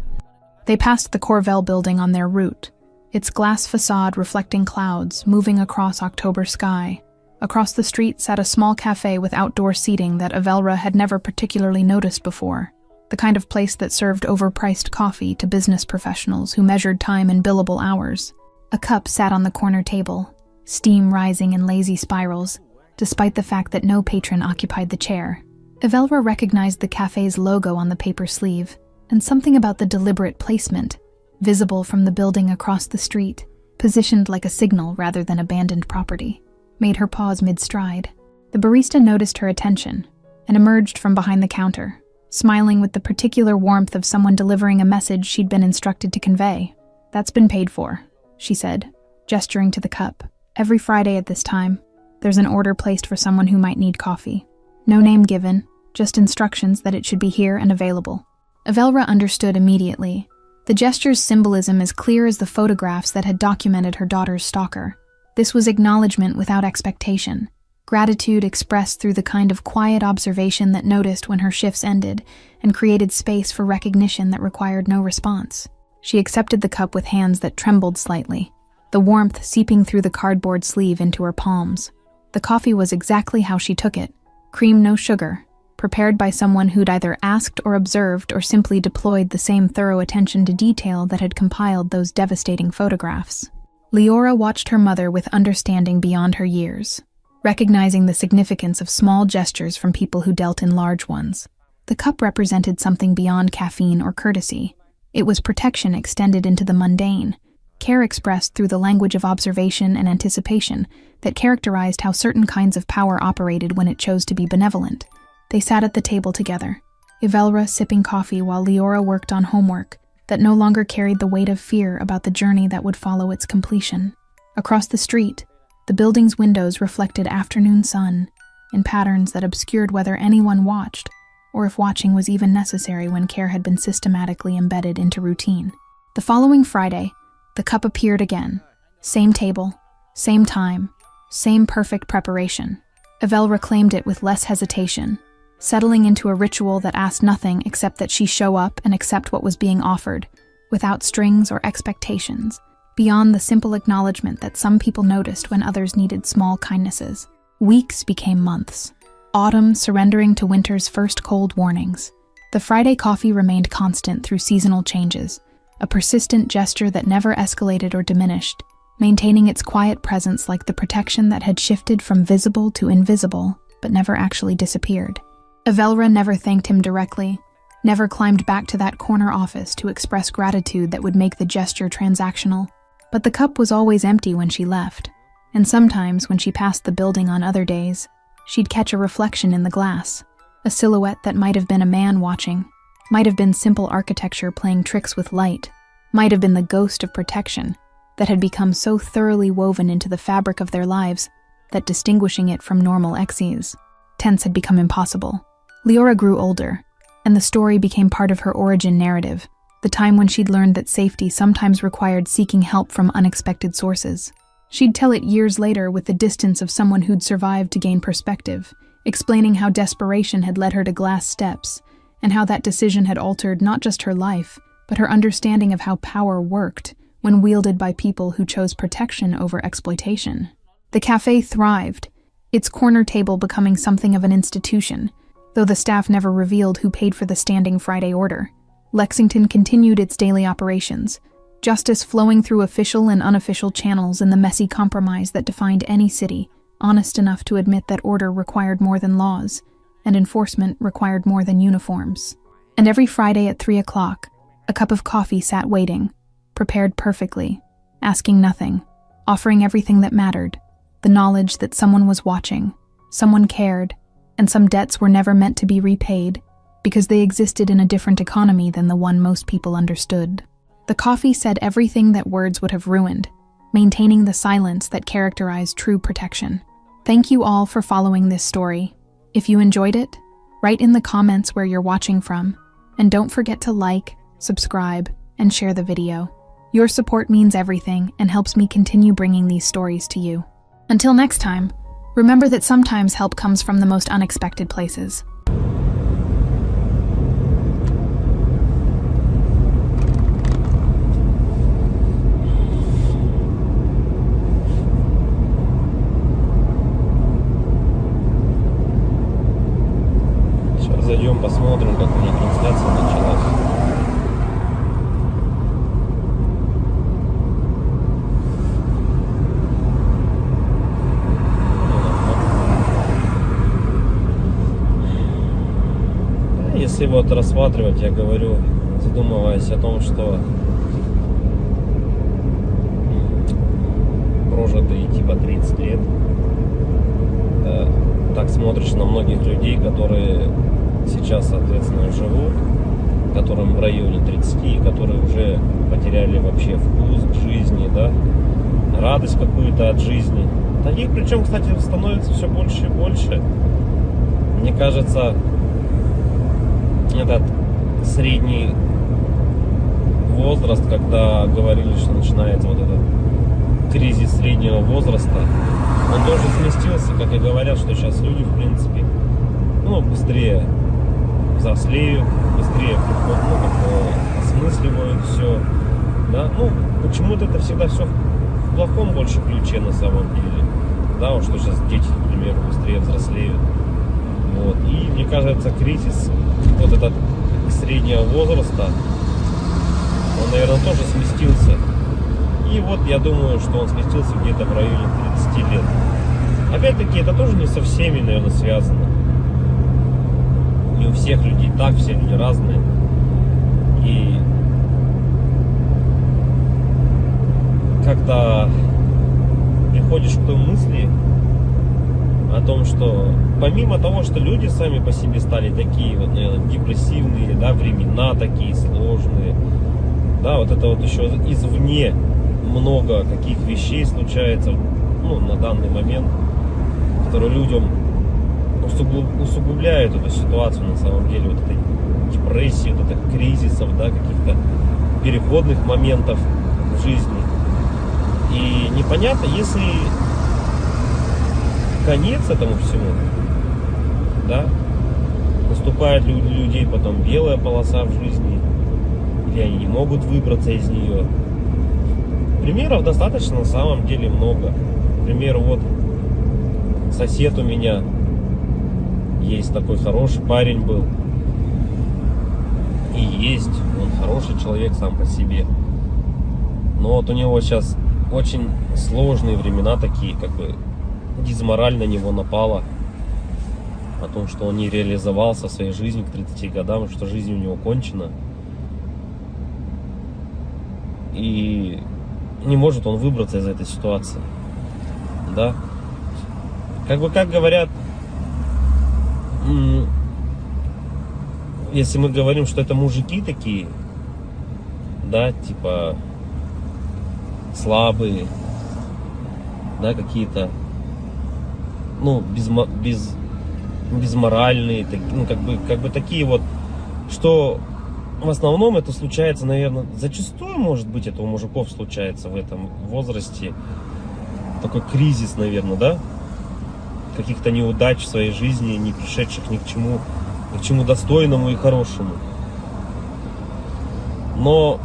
They passed the Corvell building on their route, its glass facade reflecting clouds moving across October sky. Across the street sat a small cafe with outdoor seating that Avelra had never particularly noticed before, the kind of place that served overpriced coffee to business professionals who measured time in billable hours. A cup sat on the corner table, steam rising in lazy spirals, despite the fact that no patron occupied the chair. Avelra recognized the cafe's logo on the paper sleeve, and something about the deliberate placement, visible from the building across the street, positioned like a signal rather than abandoned property, made her pause mid-stride. The barista noticed her attention and emerged from behind the counter, smiling with the particular warmth of someone delivering a message she'd been instructed to convey. "That's been paid for," she said, gesturing to the cup. "Every Friday at this time, there's an order placed for someone who might need coffee. No name given, just instructions that it should be here and available." Avelra understood immediately. The gesture's symbolism as clear as the photographs that had documented her daughter's stalker. This was acknowledgement without expectation, gratitude expressed through the kind of quiet observation that noticed when her shifts ended and created space for recognition that required no response. She accepted the cup with hands that trembled slightly, the warmth seeping through the cardboard sleeve into her palms. The coffee was exactly how she took it, cream no sugar, prepared by someone who'd either asked or observed or simply deployed the same thorough attention to detail that had compiled those devastating photographs. Leora watched her mother with understanding beyond her years, recognizing the significance of small gestures from people who dealt in large ones. The cup represented something beyond caffeine or courtesy. It was protection extended into the mundane, care expressed through the language of observation and anticipation that characterized how certain kinds of power operated when it chose to be benevolent. They sat at the table together, Avelra sipping coffee while Leora worked on homework that no longer carried the weight of fear about the journey that would follow its completion. Across the street, the building's windows reflected afternoon sun in patterns that obscured whether anyone watched, or if watching was even necessary when care had been systematically embedded into routine. The following Friday, the cup appeared again. Same table, same time, same perfect preparation. Avelra claimed it with less hesitation, settling into a ritual that asked nothing except that she show up and accept what was being offered, without strings or expectations, beyond the simple acknowledgement that some people noticed when others needed small kindnesses. Weeks became months, autumn surrendering to winter's first cold warnings. The Friday coffee remained constant through seasonal changes, a persistent gesture that never escalated or diminished, maintaining its quiet presence like the protection that had shifted from visible to invisible, but never actually disappeared. Avelra never thanked him directly, never climbed back to that corner office to express gratitude that would make the gesture transactional. But the cup was always empty when she left, and sometimes when she passed the building on other days, she'd catch a reflection in the glass, a silhouette that might have been a man watching, might have been simple architecture playing tricks with light, might have been the ghost of protection that had become so thoroughly woven into the fabric of their lives that distinguishing it from normal exes tense had become impossible. Leora grew older, and the story became part of her origin narrative, the time when she'd learned that safety sometimes required seeking help from unexpected sources. She'd tell it years later with the distance of someone who'd survived to gain perspective, explaining how desperation had led her to glass steps, and how that decision had altered not just her life, but her understanding of how power worked when wielded by people who chose protection over exploitation. The cafe thrived, its corner table becoming something of an institution, though the staff never revealed who paid for the standing Friday order. Lexington continued its daily operations, justice flowing through official and unofficial channels in the messy compromise that defined any city, honest enough to admit that order required more than laws, and enforcement required more than uniforms. And every Friday at 3 o'clock, a cup of coffee sat waiting, prepared perfectly, asking nothing, offering everything that mattered, the knowledge that someone was watching, someone cared, and some debts were never meant to be repaid because they existed in a different economy than the one most people understood. The coffee said everything that words would have ruined, maintaining the silence that characterized true protection. Thank you all for following this story. If you enjoyed it, write in the comments where you're watching from, and don't forget to like, subscribe, and share the video. Your support means everything and helps me continue bringing these stories to you. Until next time, remember that sometimes help comes from the most unexpected places. посмотрим, как у меня трансляция началась. Если вот рассматривать, я говорю, задумываясь о том, что прожитые типа 30 лет, так смотришь на многих людей, которые сейчас, соответственно, живут, которым в районе 30, которые уже потеряли вообще вкус к жизни, да, радость какую-то от жизни. Таких, причем, кстати, становится все больше и больше. Мне кажется, этот средний возраст, когда говорили, что начинается вот этот кризис среднего возраста, он тоже сместился, как и говорят, что сейчас люди, в принципе, быстрее взрослеют, быстрее осмысливают все, да, почему-то это всегда все в плохом больше ключе на самом деле, да, вот что сейчас дети, к примеру, быстрее взрослеют, вот, и мне кажется, кризис вот этот среднего возраста, он, наверное, тоже сместился. И вот я думаю, что он сместился где-то в районе 30 лет. Опять-таки, это тоже не со всеми, наверное, связано. Не у всех людей так, все люди разные. И когда приходишь к той мысли о том, что помимо того, что люди сами по себе стали такие вот, наверное, депрессивные, да, времена такие сложные, да, вот это вот еще извне много каких вещей случается, на данный момент, которые людям усугубляют эту ситуацию на самом деле, вот этой депрессии, вот этих кризисов, да, каких-то переходных моментов в жизни. И непонятно, если конец этому всему, да, наступает у людей потом белая полоса в жизни, или они не могут выбраться из нее. Примеров достаточно на самом деле много. К примеру, вот сосед у меня есть такой хороший парень был. И есть, он хороший человек сам по себе. Но вот у него сейчас очень сложные времена такие, как бы дизмораль на него напала. О том, что он не реализовался в своей жизни к 30 годам, что жизнь у него кончена. И не может он выбраться из этой ситуации. Да? Как говорят, если мы говорим, что это мужики такие, да, типа слабые, да, какие-то, безморальные, как бы такие вот, что в основном это случается, наверное, зачастую, может быть, это у мужиков случается в этом возрасте, такой кризис, наверное, да, каких-то неудач в своей жизни, не пришедших ни к чему достойному и хорошему. Но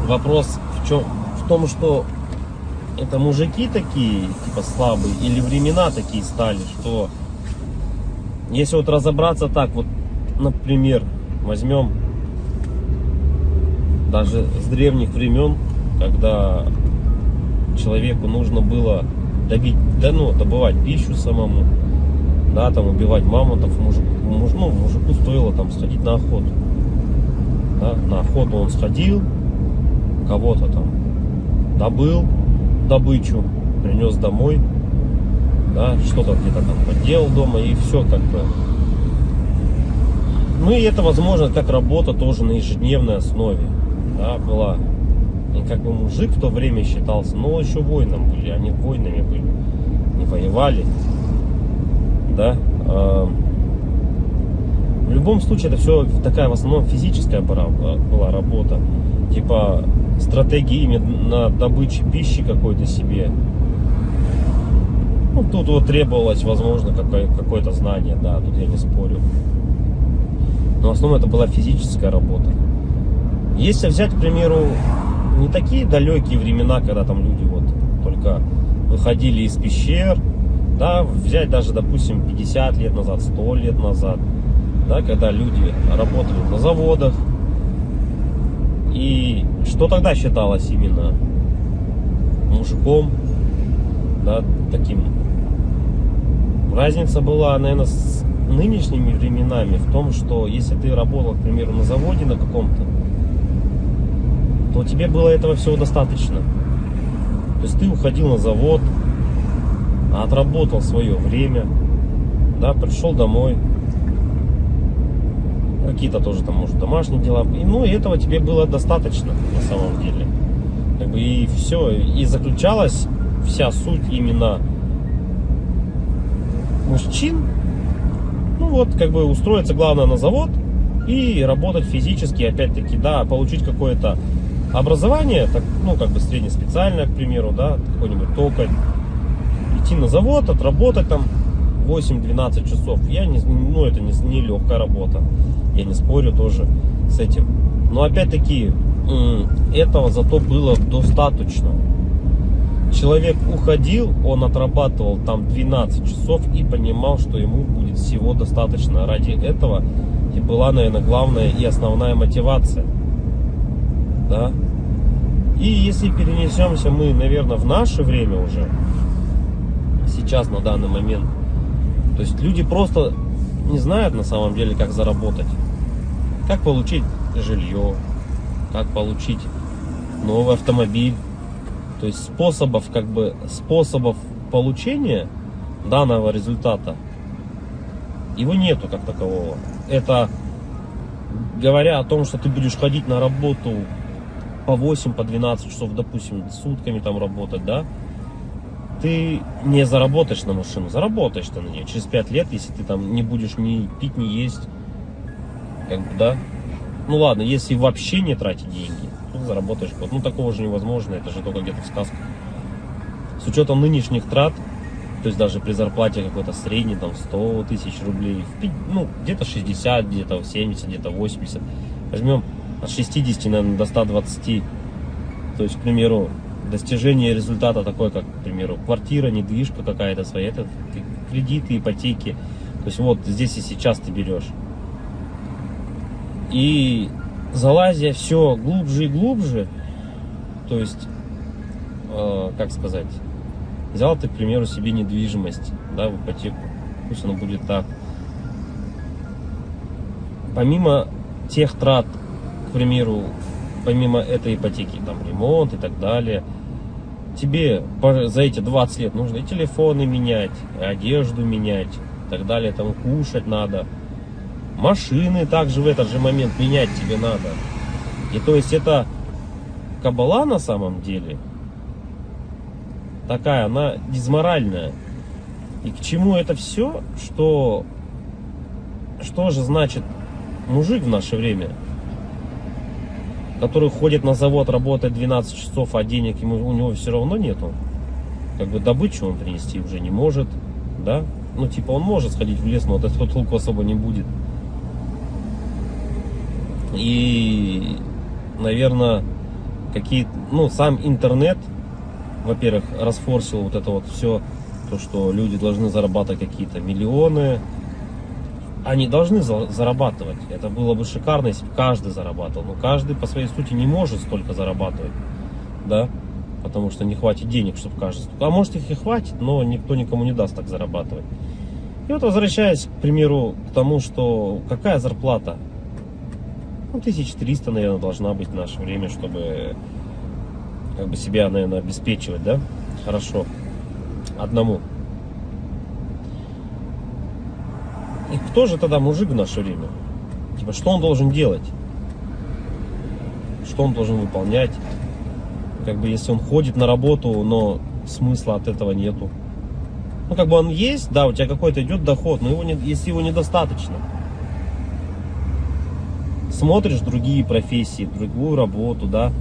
вопрос в том, что это мужики такие, типа слабые, или времена такие стали, что если вот разобраться так, вот, например, возьмем даже с древних времен, когда человеку нужно было добывать пищу самому, да, там убивать мамонтов, мужику стоило там сходить на охоту. Да, на охоту он сходил, кого-то там добыл добычу, принес домой, да, что-то где-то там поделал дома, и все как бы. И это, возможно, как работа тоже на ежедневной основе, да, была. И как бы мужик в то время считался, еще воином были, они воинами были, не воевали, да. В любом случае это все такая в основном физическая была работа, типа стратегии именно добычи пищи какой-то себе. Тут вот требовалось, возможно, какое-то знание, да, тут я не спорю. Но в основном это была физическая работа. Если взять, к примеру, не такие далекие времена, когда там люди вот только выходили из пещер, Да, взять даже, допустим, 50 лет назад, 100 лет назад, да, когда люди работали на заводах. И что тогда считалось именно мужиком, да, таким. Разница была, наверное, с нынешними временами в том, что если ты работал, к примеру, на заводе на каком-то, то тебе было этого всего достаточно. То есть ты уходил на завод, отработал свое время, да, пришел домой, какие-то тоже там, может, домашние дела, и этого тебе было достаточно на самом деле. Как бы и все, и заключалась вся суть именно мужчин, ну вот, как бы устроиться, главное, на завод и работать физически, опять-таки, да, получить какое-то образование, так, ну, как бы среднеспециальное, к примеру, да, какой-нибудь токарь, идти на завод, отработать там 8-12 часов. Это не легкая работа, я не спорю тоже с этим. Но опять-таки, этого зато было достаточно. Человек уходил, он отрабатывал там 12 часов и понимал, что ему будет всего достаточно. Ради этого и была, наверное, главная и основная мотивация. Да? И если перенесемся мы, наверное, в наше время уже, сейчас, на данный момент, то есть люди просто не знают на самом деле, как заработать, как получить жилье, как получить новый автомобиль. То есть способов получения данного результата его нету как такового. Это говоря о том, что ты будешь ходить на работу по 8, по 12 часов, допустим, сутками там работать, да, ты не заработаешь на машину, заработаешь ты на нее через 5 лет, если ты там не будешь ни пить, ни есть, как бы, да. Ну ладно, если вообще не тратить деньги, то заработаешь год. Ну такого же невозможно, это же только где-то в сказках. С учетом нынешних трат, то есть даже при зарплате какой-то средней, там 100 тысяч рублей, ну где-то 60, где-то 70, где-то 80. Возьмем от 60, наверное, до 120. То есть, к примеру, достижение результата такой, как, к примеру, квартира, недвижка какая-то своя, это кредиты, ипотеки. То есть вот здесь и сейчас ты берешь. И залазя все глубже и глубже, то есть, как сказать, взял ты, к примеру, себе недвижимость, да, в ипотеку, пусть оно будет так. Помимо тех трат, к примеру, помимо этой ипотеки, там, ремонт и так далее, тебе за эти 20 лет нужно и телефоны менять, и одежду менять, и так далее, там, кушать надо. Машины также в этот же момент менять тебе надо. И то есть это кабала на самом деле такая, она дизморальная. И к чему это все? Что же значит мужик в наше время, который ходит на завод, работает 12 часов, а денег у него все равно нету? Как бы добычу он принести уже не может, да? Ну типа он может сходить в лес, но от этого толку особо не будет. И, наверное, сам интернет, во-первых, расфорсил вот это вот все, то, что люди должны зарабатывать какие-то миллионы. Они должны зарабатывать. Это было бы шикарно, если бы каждый зарабатывал. Но каждый по своей сути не может столько зарабатывать, да, потому что не хватит денег, чтобы каждый. А может их и хватит, но никто никому не даст так зарабатывать. И вот возвращаясь, к примеру, к тому, что какая зарплата? 1300, наверное, должна быть в наше время, чтобы как бы себя, наверное, обеспечивать, да? Хорошо. Одному. И кто же тогда мужик в наше время? Типа, что он должен делать? Что он должен выполнять? Как бы, если он ходит на работу, но смысла от этого нету. Ну, как бы он есть, да, у тебя какой-то идет доход, но если его недостаточно. Смотришь другие профессии, другую работу, да,